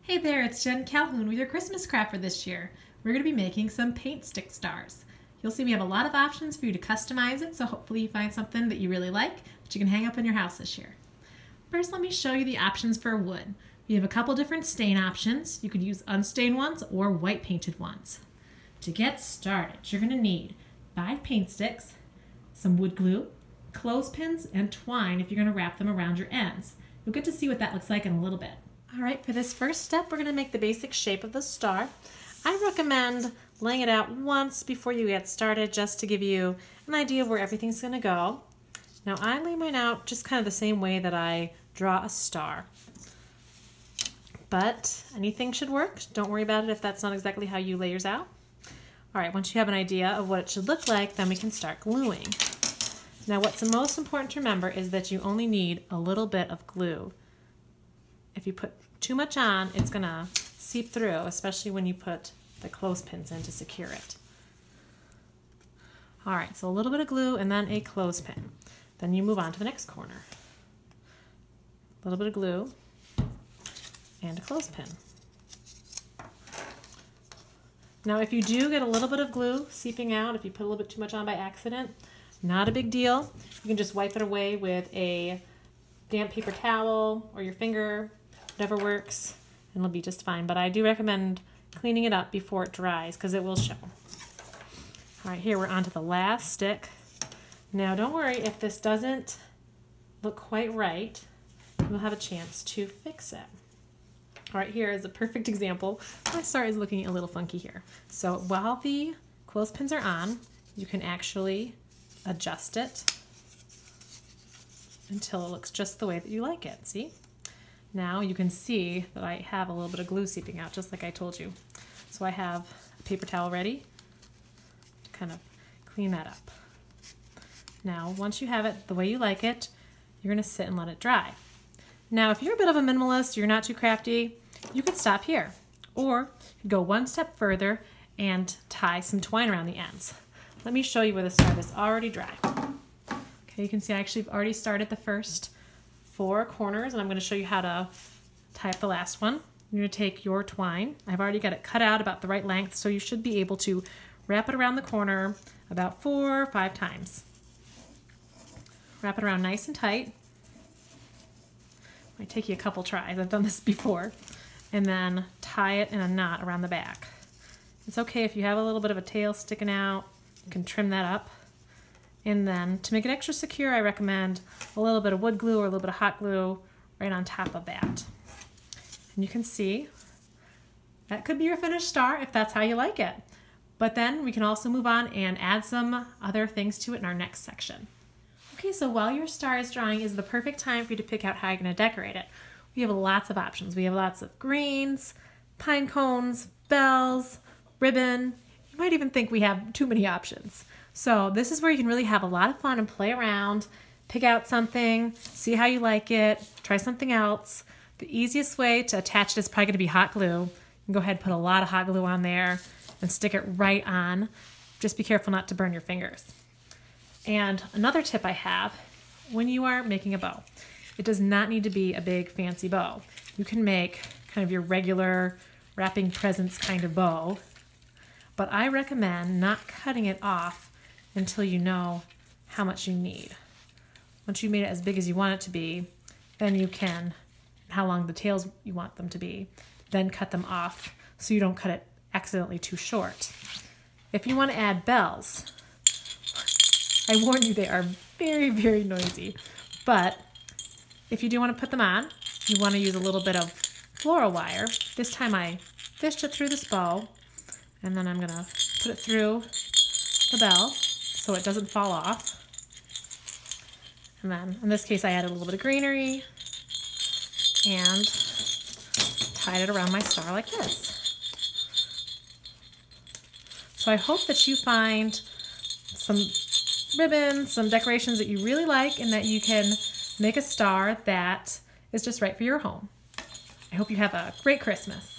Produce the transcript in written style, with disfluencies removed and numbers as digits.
Hey there, it's Jen Calhoun with your Christmas craft for this year. We're going to be making some paint stick stars. You'll see we have a lot of options for you to customize it, so hopefully you find something that you really like that you can hang up in your house this year. First, let me show you the options for wood. We have a couple different stain options. You could use unstained ones or white painted ones. To get started, you're going to need 5 paint sticks, some wood glue, clothespins, and twine if you're going to wrap them around your ends. You'll get to see what that looks like in a little bit. All right, for this first step, we're going to make the basic shape of the star. I recommend laying it out once before you get started just to give you an idea of where everything's going to go. Now I lay mine out just kind of the same way that I draw a star. But anything should work. Don't worry about it if that's not exactly how you lay yours out. All right, once you have an idea of what it should look like, then we can start gluing. Now what's the most important to remember is that you only need a little bit of glue. If you put too much on, it's going to seep through, especially when you put the clothespins in to secure it. All right, so a little bit of glue and then a clothespin. Then you move on to the next corner. A little bit of glue and a clothespin. Now if you do get a little bit of glue seeping out, if you put a little bit too much on by accident, not a big deal. You can just wipe it away with a damp paper towel or your finger, whatever works, and it'll be just fine. But I do recommend cleaning it up before it dries because it will show. All right, here we're on to the last stick. Now don't worry if this doesn't look quite right, you'll have a chance to fix it. All right, here is a perfect example. My star is looking a little funky here. So while the clothespins are on, you can actually adjust it until it looks just the way that you like it, see? Now you can see that I have a little bit of glue seeping out, just like I told you. So I have a paper towel ready to kind of clean that up. Now, once you have it the way you like it, you're gonna sit and let it dry. Now, if you're a bit of a minimalist, you're not too crafty, you could stop here. Or you could go one step further and tie some twine around the ends. Let me show you where the star is already dry. Okay, you can see I actually have already started the first 4 corners, and I'm going to show you how to tie up the last one. You're going to take your twine. I've already got it cut out about the right length, so you should be able to wrap it around the corner about 4 or 5 times. Wrap it around nice and tight. Might take you a couple tries. I've done this before. And then tie it in a knot around the back. It's okay if you have a little bit of a tail sticking out. You can trim that up. And then to make it extra secure, I recommend a little bit of wood glue or a little bit of hot glue right on top of that. And you can see that could be your finished star if that's how you like it. But then we can also move on and add some other things to it in our next section. Okay, so while your star is drying is the perfect time for you to pick out how you're going to decorate it. We have lots of options. We have lots of greens, pine cones, bells, ribbon. You might even think we have too many options. So this is where you can really have a lot of fun and play around, pick out something, see how you like it, try something else. The easiest way to attach it is probably going to be hot glue. You can go ahead and put a lot of hot glue on there and stick it right on. Just be careful not to burn your fingers. And another tip I have, when you are making a bow, it does not need to be a big fancy bow. You can make kind of your regular wrapping presents kind of bow, but I recommend not cutting it off until you know how much you need. Once you've made it as big as you want it to be, then you can, how long the tails you want them to be, then cut them off so you don't cut it accidentally too short. If you want to add bells, I warn you they are very, very noisy, but if you do want to put them on, you want to use a little bit of floral wire. This time I fished it through this bow, and then I'm going to put it through the bell so it doesn't fall off. And then in this case I added a little bit of greenery and tied it around my star like this. So I hope that you find some ribbons, some decorations that you really like, and that you can make a star that is just right for your home. I hope you have a great Christmas.